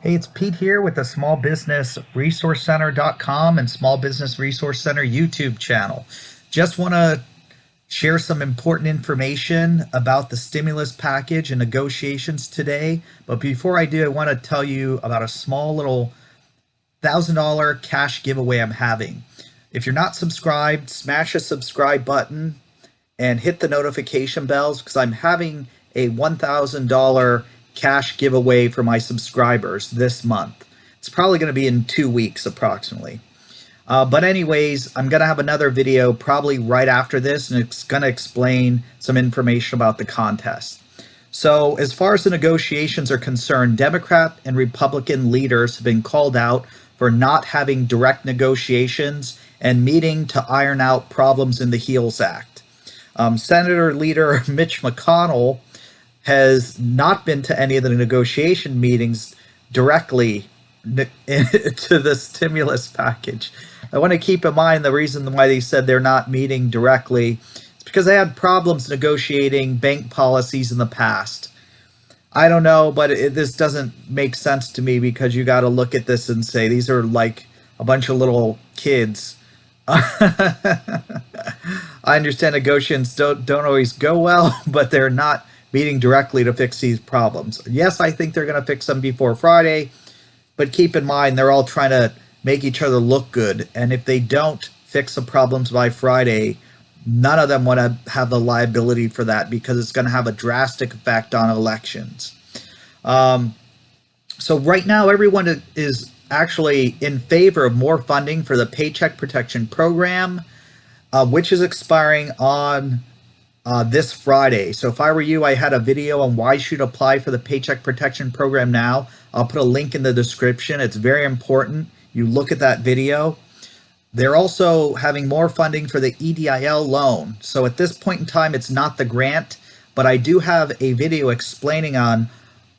Hey, it's Pete here with the smallbusinessresourcecenter.com and Small Business Resource Center YouTube channel. Just want to share some important information about the stimulus package and negotiations today. But before I do, I want to tell you about a small little $1,000 cash giveaway I'm having. If you're not subscribed, smash a subscribe button and hit the notification bells because I'm having a $1,000 cash giveaway for my subscribers this month. It's probably going to be in 2 weeks approximately. But anyways, I'm going to have another video probably right after this, and it's going to explain some information about the contest. So as far as the negotiations are concerned, Democrat and Republican leaders have been called out for not having direct negotiations and meeting to iron out problems in the HEALS Act. Senator Leader Mitch McConnell has not been to any of the negotiation meetings directly to the stimulus package. I want to keep in mind the reason why they said they're not meeting directly is because they had problems negotiating bank policies in the past. I don't know, but this doesn't make sense to me because you got to look at this and say these are like a bunch of little kids. I understand negotiations don't always go well, but they're not meeting directly to fix these problems. Yes, I think they're going to fix them before Friday, but keep in mind they're all trying to make each other look good. And if they don't fix the problems by Friday, none of them want to have the liability for that because it's going to have a drastic effect on elections. So right now, everyone is actually in favor of more funding for the Paycheck Protection Program, which is expiring on this Friday. So if I were you, I had a video on why you should apply for the Paycheck Protection Program now. I'll put a link in the description. It's very important. You look at that video. They're also having more funding for the EIDL loan. So at this point in time, it's not the grant, but I do have a video explaining on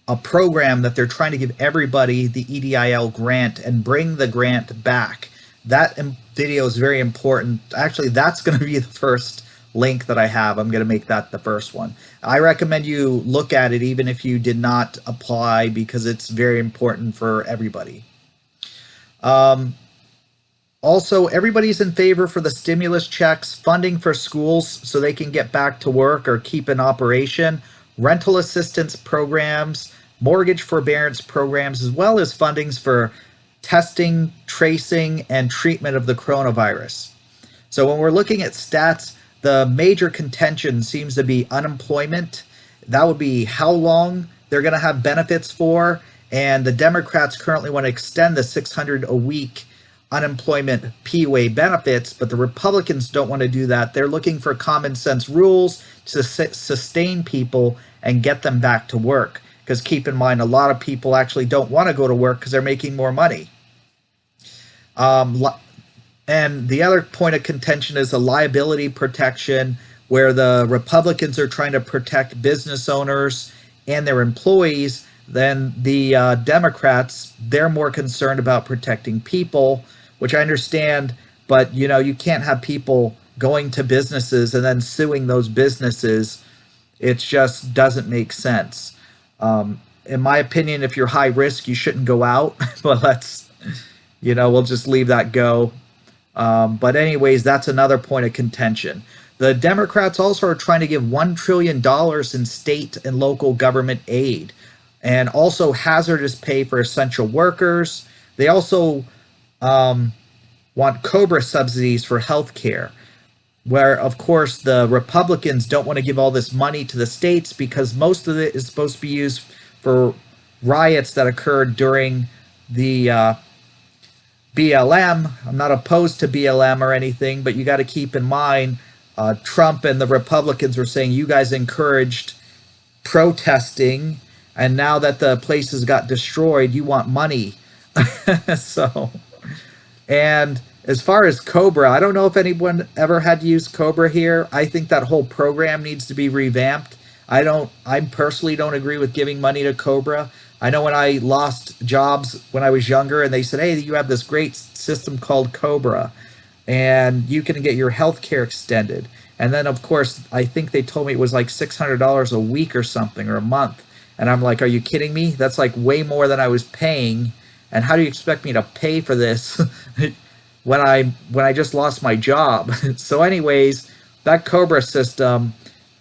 a program that they're trying to give everybody the EIDL grant and bring the grant back. That video is very important. Actually, that's going to be the first link that I have. I'm going to make that the first one. I recommend you look at it even if you did not apply because it's very important for everybody. Also, everybody's in favor for the stimulus checks, funding for schools so they can get back to work or keep in operation, rental assistance programs, mortgage forbearance programs, as well as fundings for testing, tracing, and treatment of the coronavirus. So when we're looking at stats, the major contention seems to be unemployment. That would be how long they're going to have benefits for. And the Democrats currently want to extend the $600 a week unemployment PUA benefits, but the Republicans don't want to do that. They're looking for common sense rules to sustain people and get them back to work. Because keep in mind, a lot of people actually don't want to go to work because they're making more money. And the other point of contention is a liability protection, where the Republicans are trying to protect business owners and their employees. Then the Democrats, they're more concerned about protecting people, which I understand, but you can't have people going to businesses and then suing those businesses. It just doesn't make sense. In my opinion, if you're high risk, you shouldn't go out, but we'll just leave that go. But anyways, that's another point of contention. The Democrats also are trying to give $1 trillion in state and local government aid, and also hazardous pay for essential workers. They also want cobra subsidies for health care, where, of course, the Republicans don't want to give all this money to the states because most of it is supposed to be used for riots that occurred during the BLM. I'm not opposed to BLM or anything, but you got to keep in mind Trump and the Republicans were saying you guys encouraged protesting, and now that the places got destroyed, you want money. And as far as Cobra, I don't know if anyone ever had to use Cobra here. I think that whole program needs to be revamped. I personally don't agree with giving money to Cobra. I know when I lost jobs when I was younger and they said, hey, you have this great system called Cobra and you can get your health care extended. And then, of course, I think they told me it was like $600 a week or something, or a month. And I'm like, are you kidding me? That's like way more than I was paying. And how do you expect me to pay for this when I just lost my job? So anyways, that Cobra system,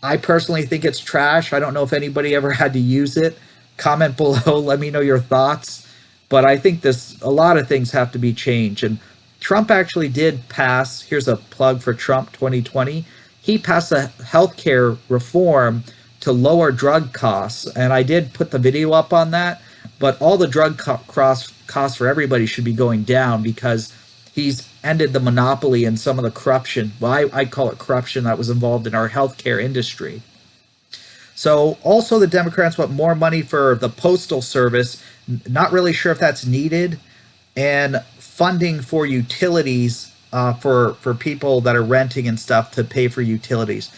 I personally think it's trash. I don't know if anybody ever had to use it. Comment below, let me know your thoughts. But I think a lot of things have to be changed. And Trump actually did pass, here's a plug for Trump 2020. He passed a healthcare reform to lower drug costs. And I did put the video up on that. But all the drug costs for everybody should be going down because he's ended the monopoly and some of the corruption. Well, I call it corruption that was involved in our healthcare industry. So also the Democrats want more money for the postal service. Not really sure if that's needed. And funding for utilities for people that are renting and stuff to pay for utilities.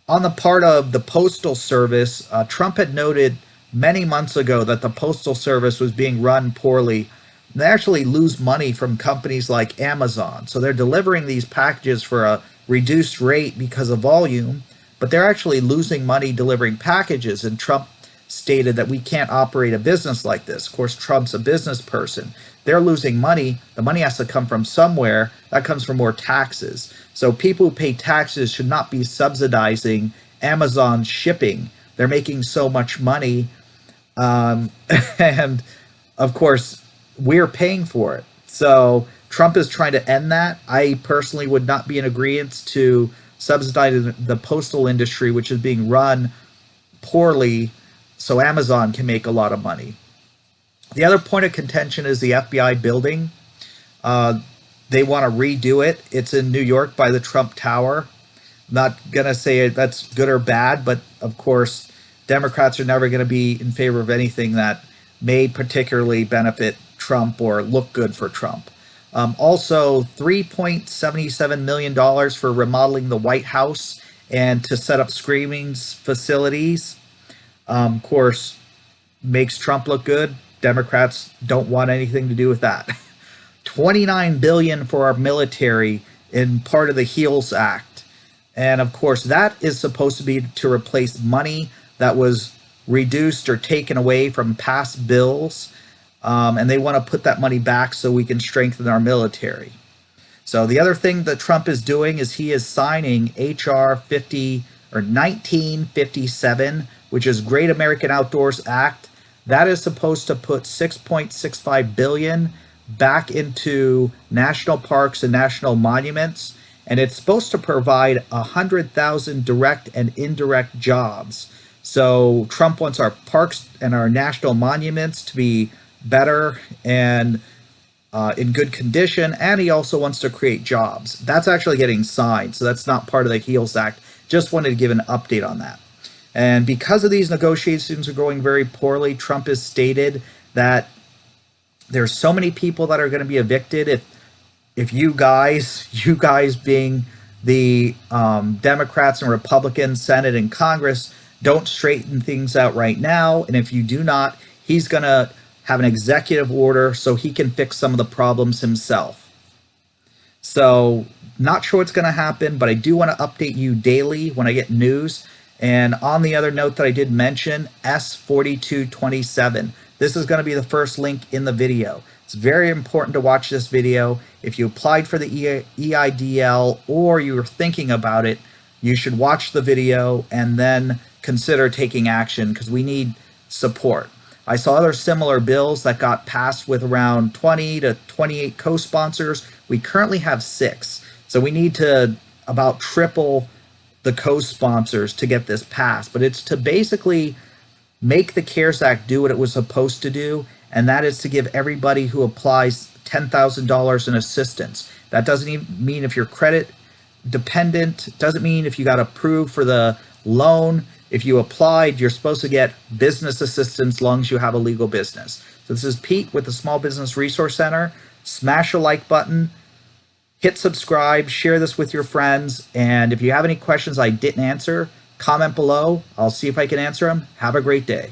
On the part of the postal service, Trump had noted many months ago that the postal service was being run poorly. They actually lose money from companies like Amazon. So they're delivering these packages for a reduced rate because of volume, but they're actually losing money delivering packages. And Trump stated that we can't operate a business like this. Of course, Trump's a business person. They're losing money. The money has to come from somewhere. That comes from more taxes. So people who pay taxes should not be subsidizing Amazon shipping. They're making so much money. And of course, we're paying for it. So Trump is trying to end that. I personally would not be in agreement to subsidizing the postal industry, which is being run poorly, so Amazon can make a lot of money. The other point of contention is the FBI building. They want to redo it. It's in New York by the Trump Tower. Not going to say that's good or bad, but of course, Democrats are never going to be in favor of anything that may particularly benefit Trump or look good for Trump. Also, $3.77 million for remodeling the White House and to set up screening facilities. Of course, makes Trump look good. Democrats don't want anything to do with that. $29 billion for our military in part of the HEALS Act. And of course, that is supposed to be to replace money that was reduced or taken away from past bills. And they want to put that money back so we can strengthen our military. So the other thing that Trump is doing is he is signing HR 1957, which is Great American Outdoors Act. That is supposed to put $6.65 billion back into national parks and national monuments. And it's supposed to provide 100,000 direct and indirect jobs. So Trump wants our parks and our national monuments to be better and in good condition, and he also wants to create jobs. That's actually getting signed, so that's not part of the HEALS Act. Just wanted to give an update on that. And because of these negotiations are going very poorly, Trump has stated that there's so many people that are going to be evicted if you guys being the Democrats and Republicans, Senate and Congress, don't straighten things out right now. And if you do not, he's going to have an executive order so he can fix some of the problems himself. So not sure what's going to happen, but I do want to update you daily when I get news. And on the other note that I did mention, S4227. This is going to be the first link in the video. It's very important to watch this video. If you applied for the EIDL or you were thinking about it, you should watch the video and then consider taking action because we need support. I saw other similar bills that got passed with around 20 to 28 co-sponsors. We currently have 6. So we need to about triple the co-sponsors to get this passed. But it's to basically make the CARES Act do what it was supposed to do, and that is to give everybody who applies $10,000 in assistance. That doesn't even mean if you're credit dependent, doesn't mean if you got approved for the loan. If you applied, you're supposed to get business assistance as long as you have a legal business. So this is Pete with the Small Business Resource Center. Smash a like button, hit subscribe, share this with your friends, and if you have any questions I didn't answer, comment below. I'll see if I can answer them. Have a great day.